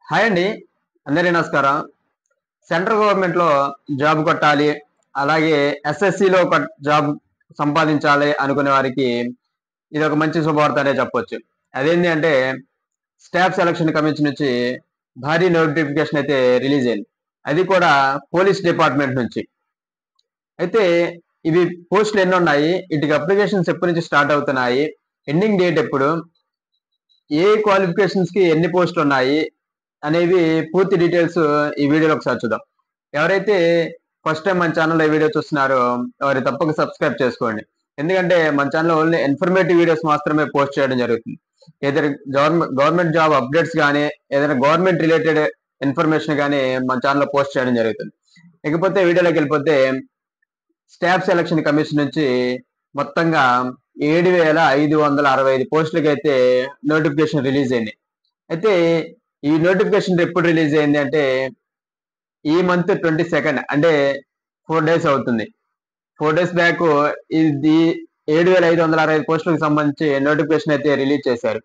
Hi అండి. అందరికీ నమస్కారం. సెంట్రల్ గవర్నమెంట్‌లో జాబ్ కొట్టాలి. అలాగే ఎస్ఎస్‌సిలో జాబ్ సంపాదించాలి అనుకునే వారికి ఇదొక మంచి శుభవార్త అనే చెప్పొచ్చు. అదేంటి అంటే స్టాఫ్ సెలక్షన్ కమిషన్ నుంచి భారీ నోటిఫికేషన్ అయితే రిలీజ్ అయింది. అది కూడా పోలీస్ డిపార్ట్‌మెంట్ నుంచి. అయితే ఇవి పోస్టులు ఎన్నున్నాయి? వీటికి అప్లికేషన్స్ ఎప్పటి నుంచి స్టార్ట్ అవుతున్నాయి? ఎండింగ్ డేట్ ఎప్పుడు? ఏ క్వాలిఫికేషన్స్‌కి ఎన్ని పోస్టులున్నాయి? అనేవి పూర్తి డీటెయిల్స్ ఈ వీడియోలో ఒకసారి చూద్దాం. ఎవరైతే ఫస్ట్ టైం మన ఛానల్‌లో ఈ వీడియో చూస్తున్నారో వారు తప్పక సబ్స్క్రైబ్ చేసుకోండి. ఎందుకంటే మన ఛానల్‌లో ఓన్లీ ఇన్ఫర్మేటివ్ వీడియోస్ మాత్రమే పోస్ట్ చేయడం జరుగుతుంది. ఏదైనా గవర్నమెంట్ జాబ్ అప్డేట్స్ గాని, ఏదైనా గవర్నమెంట్ రిలేటెడ్ ఇన్ఫర్మేషన్ గాని మన ఛానల్‌లో పోస్ట్ చేయడం జరుగుతుంది. ఇకపోతే వీడియోలోకెళ్ళిపోతే స్టాఫ్ సెలక్షన్ కమిషన్ నుంచి మొత్తంగా 7,565 పోస్టులకైతే నోటిఫికేషన్ రిలీజ్ అయింది. అయితే ఈ నోటిఫికేషన్ ఎప్పుడు రిలీజ్ అయింది అంటే ఈ మంత్ 22 అంటే 4 డేస్ అవుతుంది. 4 డేస్ బ్యాక్ ఇది 7,565 పోస్టులకు సంబంధించి నోటిఫికేషన్ అయితే రిలీజ్ చేశారు.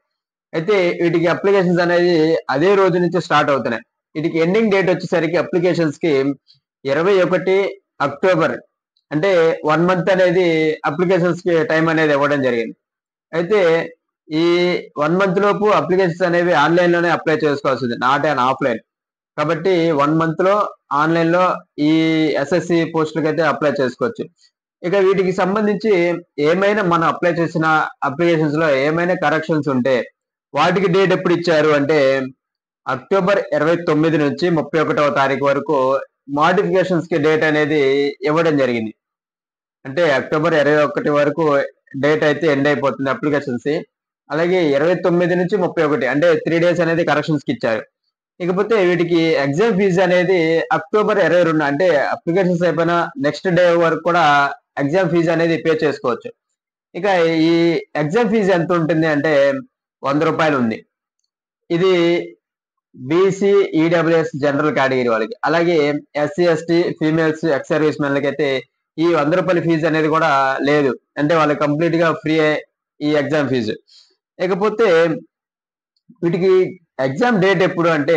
అయితే వీటికి అప్లికేషన్స్ అనేది అదే రోజు నుంచి స్టార్ట్ అవుతున్నాయి. వీటికి ఎండింగ్ డేట్ వచ్చేసరికి అప్లికేషన్స్ కి 21 అక్టోబర్ అంటే 1 మంత్ అనేది అప్లికేషన్స్ కి టైం అనేది ఇవ్వడం జరిగింది. అయితే ఈ 1 మంత్ లోపు అప్లికేషన్స్ అనేవి ఆన్‌లైన్ లోనే అప్లై చేసుకోవాల్సింది. Not on offline. కాబట్టి 1 మంత్ లో ఆన్‌లైన్ లో ఈ ఎస్ఎస్‌సి పోస్టులకైతే అప్లై చేసుకోవచ్చు. ఇక వీటికి సంబంధించి ఏమైనా మనం అప్లై చేసిన అప్లికేషన్స్ లో ఏమైనా కరెక్షన్స్ ఉంటే వాటికి డేట్ ఎప్పుడు ఇచ్చారు అంటే అక్టోబర్ 29 నుంచి 31వ తారీఖు వరకు మోడిఫికేషన్స్ కి డేట్ అనేది ఇవ్వడం జరిగింది. అంటే అక్టోబర్ 21 వరకు డేట్ అయితే ఎండ్ అయిపోతుంది అప్లికేషన్స్. అలాగే 29 నుంచి 31 అంటే 3 డేస్ అనేది కరెక్షన్స్ కి ఇచ్చారు. ఇకపోతే వీటికి ఎగ్జామ్ ఫీజు అనేది అక్టోబర్ 22 అంటే అప్లికేషన్స్ అయిపోయిన నెక్స్ట్ డే వరకు కూడా ఎగ్జామ్ ఫీజు అనేది పే చేసుకోవచ్చు. ఇక ఈ ఎగ్జామ్ ఫీజు ఎంత ఉంటుంది అంటే రూ. 100 ఉంది. ఇది బీసీ, ఈడబ్ల్యూఎస్ జనరల్ కేటగిరీ వాళ్ళకి. అలాగే SC, ST, females, ex service మెన్లకైతే ఈ రూ. 100 ఫీజు అనేది కూడా లేదు. అంటే వాళ్ళకి కంప్లీట్ గా ఫ్రీ ఈ ఎగ్జామ్ ఫీజు. ఇకపోతే వీటికి ఎగ్జామ్ డేట్ ఎప్పుడు అంటే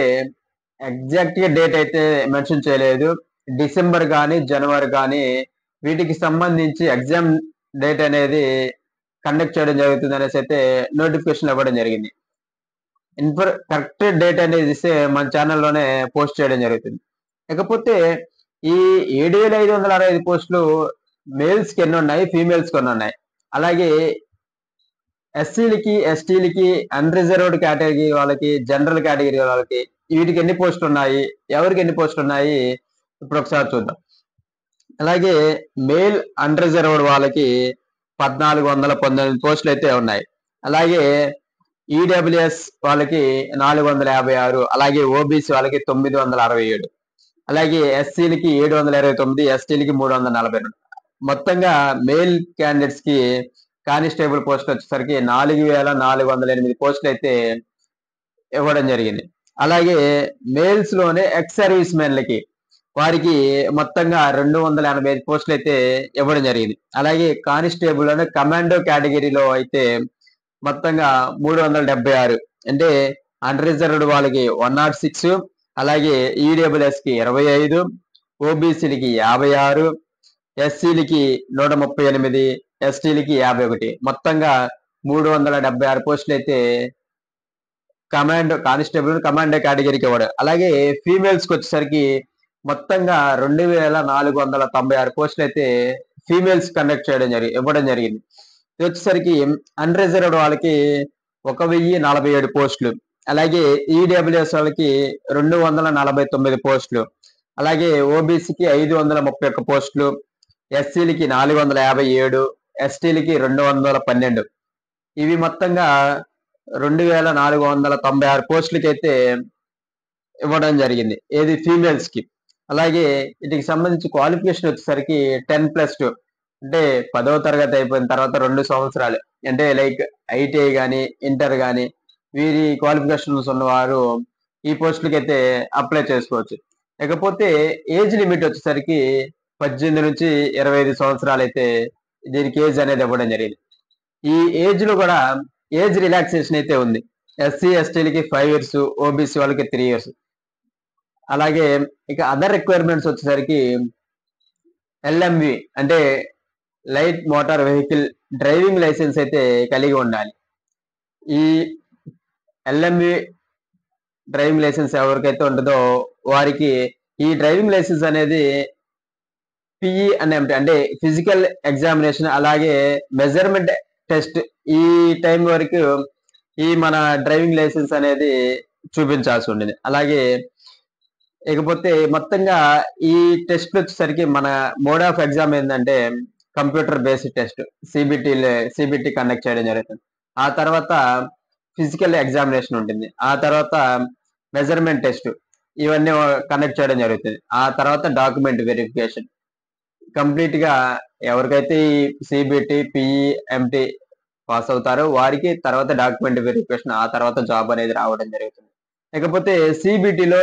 ఎగ్జాక్ట్ గా డేట్ అయితే మెన్షన్ చేయలేదు. డిసెంబర్ కానీ జనవరి కానీ వీటికి సంబంధించి ఎగ్జామ్ డేట్ అనేది కండక్ట్ చేయడం జరుగుతుంది అనేసి అయితే నోటిఫికేషన్ ఇవ్వడం జరిగింది. కరెక్ట్ డేట్ అనేది ఇస్తే మన ఛానల్లోనే పోస్ట్ చేయడం జరుగుతుంది. ఇకపోతే ఈ 7,565 పోస్టులు మేల్స్ కి ఎన్ని ఉన్నాయి, ఫీమేల్స్ కి ఎన్ని ఉన్నాయి, అలాగే ఎస్సీలకి, ఎస్టీలకి, అన్రిజర్వ్డ్ కేటగిరీ వాళ్ళకి, జనరల్ కేటగిరీ వాళ్ళకి వీటికి ఎన్ని పోస్టులు ఉన్నాయి, ఎవరికి ఎన్ని పోస్టులు ఉన్నాయి ఇప్పుడు ఒకసారి చూద్దాం. అలాగే మేల్ అన్రిజర్వ్డ్ వాళ్ళకి 1,419 పోస్టులు అయితే ఉన్నాయి. అలాగే ఈడబ్ల్యూఎస్ వాళ్ళకి 456, అలాగే ఓబీసీ వాళ్ళకి 967, అలాగే ఎస్సీలకి 729, ఎస్టీలకి 342. మొత్తంగా మేల్ క్యాండిడేట్స్ కి కానిస్టేబుల్ పోస్ట్ వచ్చేసరికి 4,408 పోస్టులు అయితే ఇవ్వడం జరిగింది. అలాగే మేల్స్ లోనే ఎక్స్ సర్వీస్ మెన్లకి వారికి మొత్తంగా 285 పోస్టులు అయితే ఇవ్వడం జరిగింది. అలాగే కానిస్టేబుల్ అనే కమాండో కేటగిరీలో అయితే మొత్తంగా 376 అంటే అన్రిజర్వ్డ్ వాళ్ళకి 106, అలాగే ఈడబ్ల్యూఎస్ కి 25, ఓబీసీలకి 56, ఎస్సీలకి 138, ఎస్టీలకి 51, మొత్తంగా 376 పోస్టులు అయితే కానిస్టేబుల్ కమాండో కేటగిరీకి ఇవ్వడం. అలాగే ఫీమేల్స్ కి వచ్చేసరికి మొత్తంగా 2,496 పోస్టులు అయితే ఫీమేల్స్ కండక్ట్ చేయడం ఇవ్వడం జరిగింది. ఇది వచ్చేసరికి అన్రిజర్వ్డ్ వాళ్ళకి 1,047 పోస్టులు, అలాగే ఈడబ్ల్యూఎస్ వాళ్ళకి 249 పోస్టులు, అలాగే ఓబీసీకి 531 పోస్టులు, ఎస్సీలకి 457, ఎస్టీలకి 212. ఇవి మొత్తంగా 2,496 పోస్టులకి అయితే ఇవ్వడం జరిగింది. ఏది ఫీమేల్స్ కి. అలాగే వీటికి సంబంధించి క్వాలిఫికేషన్ వచ్చేసరికి 10+2 అంటే 10వ తరగతి అయిపోయిన తర్వాత 2 సంవత్సరాలు అంటే లైక్ ఐటీఐ గాని, ఇంటర్ గాని వీరి క్వాలిఫికేషన్స్ ఉన్నవారు ఈ పోస్టులకి అయితే అప్లై చేసుకోవచ్చు. ఇకపోతే ఏజ్ లిమిట్ వచ్చేసరికి 18 నుంచి 25 సంవత్సరాలు అయితే దీనికి ఏజ్ అనేది ఇవ్వడం జరిగింది. ఈ ఏజ్ లో కూడా ఏజ్ రిలాక్సేషన్ అయితే ఉంది. ఎస్సీ ఎస్టీలకి 5 ఇయర్స్, ఓబీసీ వాళ్ళకి 3 ఇయర్స్. అలాగే ఇక అదర్ రిక్వైర్మెంట్స్ వచ్చేసరికి ఎల్ఎంవి అంటే light motor vehicle driving licence అయితే కలిగి ఉండాలి. ఈ ఎల్ఎంవి డ్రైవింగ్ లైసెన్స్ ఎవరికైతే ఉంటుందో వారికి ఈ డ్రైవింగ్ లైసెన్స్ అనేది పిఈ అని అంటే ఫిజికల్ ఎగ్జామినేషన్ అలాగే మెజర్మెంట్ టెస్ట్ ఈ టైం వరకు ఈ మన డ్రైవింగ్ లైసెన్స్ అనేది చూపించాల్సి ఉండేది. అలాగే ఇకపోతే మొత్తంగా ఈ టెస్ట్ వచ్చేసరికి మన మోడ్ ఆఫ్ ఎగ్జామ్ ఏంటంటే computer based test CBT conduct చేయడం జరుగుతుంది. ఆ తర్వాత ఫిజికల్ ఎగ్జామినేషన్ ఉంటుంది. ఆ తర్వాత మెజర్మెంట్ టెస్ట్ ఇవన్నీ కండక్ట్ చేయడం జరుగుతుంది. ఆ తర్వాత డాక్యుమెంట్ వెరిఫికేషన్ కంప్లీట్ గా ఎవరికైతే ఈ సిబిటి పిఈ ఎంటీ పాస్ అవుతారో వారికి తర్వాత డాక్యుమెంట్ వెరిఫికేషన్ ఆ తర్వాత జాబ్ అనేది రావడం జరుగుతుంది. ఇకపోతే సిబిటిలో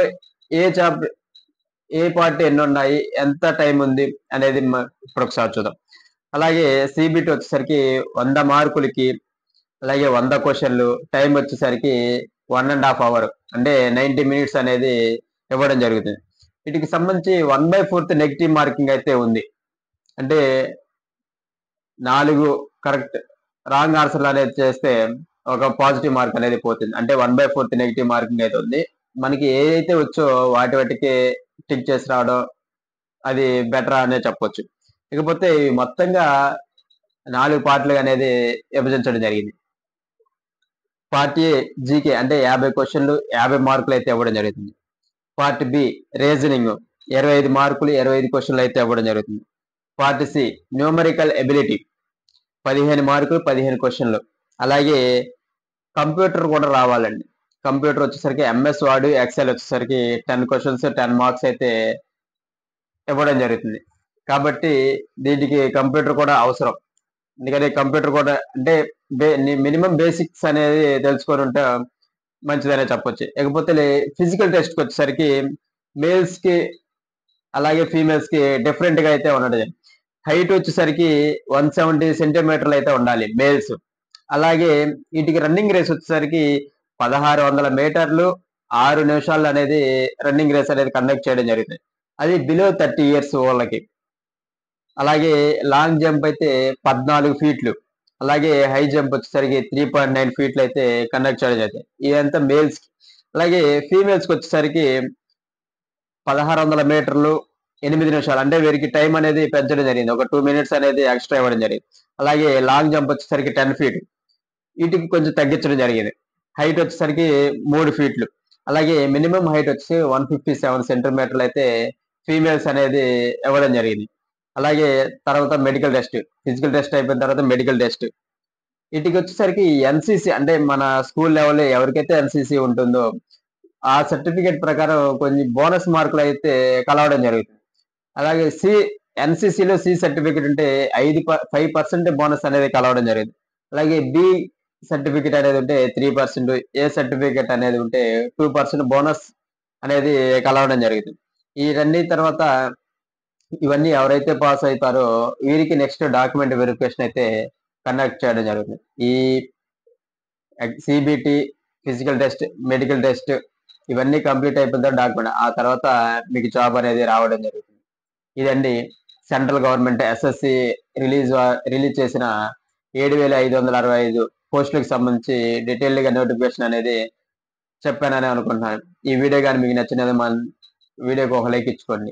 ఏ పార్ట్ ఎన్ని ఉన్నాయి, ఎంత టైం ఉంది అనేది ఇప్పుడు ఒకసారి చూద్దాం. అలాగే సిబిటి వచ్చేసరికి 100 మార్కులకి అలాగే 100 క్వశ్చన్లు టైం వచ్చేసరికి 1.5 అవర్ అంటే 90 మినిట్స్ అనేది ఇవ్వడం జరుగుతుంది. వీటికి సంబంధించి 1/4 నెగిటివ్ మార్కింగ్ అయితే ఉంది. అంటే 4 కరెక్ట్ రాంగ్ ఆన్సర్లు అనేది చేస్తే ఒక పాజిటివ్ మార్క్ అనేది పోతుంది. అంటే 1/4 నెగిటివ్ మార్కింగ్ అయితే ఉంది. మనకి ఏదైతే వచ్చో వాటికి టిక్ చేసి రావడం అది బెటర్ అనే చెప్పొచ్చు. ఇకపోతే మొత్తంగా 4 పార్ట్లుగా అనేది విభజించడం జరిగింది. పార్ట్ ఏ జీకే అంటే 50 క్వశ్చన్లు 50 మార్కులు అయితే ఇవ్వడం జరుగుతుంది. పార్ట్ బి రీజనింగ్ 25 మార్కులు 25 క్వశ్చన్లు అయితే ఇవ్వడం జరుగుతుంది. పార్ట్ సి న్యూమరికల్ ఎబిలిటీ 15 మార్కులు 15 క్వశ్చన్లు. అలాగే కంప్యూటర్ కూడా రావాలండి. కంప్యూటర్ వచ్చేసరికి ఎంఎస్ వర్డ్ ఎక్సెల్ వచ్చేసరికి 10 క్వశ్చన్స్ 10 మార్క్స్ అయితే ఇవ్వడం జరుగుతుంది. కాబట్టి దీనికి కంప్యూటర్ కూడా అవసరం. ఎందుకంటే కంప్యూటర్ కూడా అంటే మినిమం బేసిక్స్ అనేది తెలుసుకొని ఉంటే మంచిదనే చెప్పొచ్చు. ఇకపోతే ఫిజికల్ టెస్ట్ వచ్చేసరికి మేల్స్ కి అలాగే ఫీమేల్స్ కి డిఫరెంట్ గా అయితే ఉండదు. హైట్ వచ్చేసరికి 170 సెంటీమీటర్లు అయితే ఉండాలి మేల్స్. అలాగే వీటికి రన్నింగ్ రేస్ వచ్చేసరికి 1600 మీటర్లు 6 నిమిషాలు అనేది రన్నింగ్ రేస్ అనేది కండక్ట్ చేయడం జరుగుతుంది. అది బిలో 30 ఇయర్స్ వాళ్ళకి. అలాగే లాంగ్ జంప్ అయితే 14 ఫీట్లు. అలాగే హై జంప్ వచ్చేసరికి 3.9 ఫీట్లు అయితే కండక్ట్ చేయడం జరుగుతుంది. ఇదంతా మేల్స్ కి. అలాగే ఫీమేల్స్ కి వచ్చేసరికి 1600 మీటర్లు 8 నిమిషాలు అంటే వీరికి టైం అనేది పెంచడం జరిగింది. ఒక 2 మినిట్స్ అనేది ఎక్స్ట్రా ఇవ్వడం జరిగింది. అలాగే లాంగ్ జంప్ వచ్చేసరికి 10 ఫీట్ వీటికి కొంచెం తగ్గించడం జరిగింది. హైట్ వచ్చేసరికి 3 ఫీట్లు. అలాగే మినిమం హైట్ వచ్చి 157 సెంటీమీటర్లు అయితే ఫీమేల్స్ అనేది ఇవ్వడం జరిగింది. అలాగే తర్వాత మెడికల్ టెస్ట్ ఫిజికల్ టెస్ట్ అయిపోయిన తర్వాత మెడికల్ టెస్ట్ వీటికి వచ్చేసరికి ఎన్సిసి అంటే మన స్కూల్ లెవెల్ ఎవరికైతే ఎన్సిసి ఉంటుందో ఆ సర్టిఫికేట్ ప్రకారం కొన్ని బోనస్ మార్కులు అయితే కలవడం జరుగుతుంది. అలాగే ఎన్సిసిలో సి సర్టిఫికేట్ ఉంటే 5% బోనస్ అనేది కలవడం జరిగింది. అలాగే బి సర్టిఫికేట్ అనేది ఉంటే 3%, ఏ సర్టిఫికేట్ అనేది ఉంటే 2% బోనస్ అనేది కలవడం జరుగుతుంది. ఈ రన్నీ తర్వాత ఇవన్నీ ఎవరైతే పాస్ అవుతారో వీరికి నెక్స్ట్ డాక్యుమెంట్ వెరిఫికేషన్ అయితే కండక్ట్ చేయడం జరుగుతుంది. ఈ CBT physical test medical test ఇవన్నీ కంప్లీట్ అయిపోయిన తర్వాత డాక్యుమెంట్ ఆ తర్వాత మీకు జాబ్ అనేది రావడం జరుగుతుంది. ఇదండి సెంట్రల్ గవర్నమెంట్ ఎస్ఎస్సి రిలీజ్ చేసిన 7565 పోస్టులకు సంబంధించి డీటెయిల్డ్ గా నోటిఫికేషన్ అనేది చెప్పానని అనుకుంటున్నాను. ఈ వీడియో కానీ మీకు నచ్చినది మన వీడియోకి ఒక లైక్ ఇచ్చుకోండి.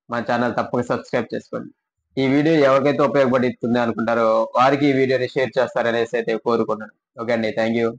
మా ఛానల్ తప్పక సబ్స్క్రైబ్ చేసుకోండి. ఈ వీడియో ఎవరికైతే ఉపయోగపడుతుంది అనుకుంటారో వారికి ఈ వీడియోని షేర్ చేస్తారనేసి అయితే కోరుకుంటున్నాను. ఓకే అండి, థ్యాంక్ యూ.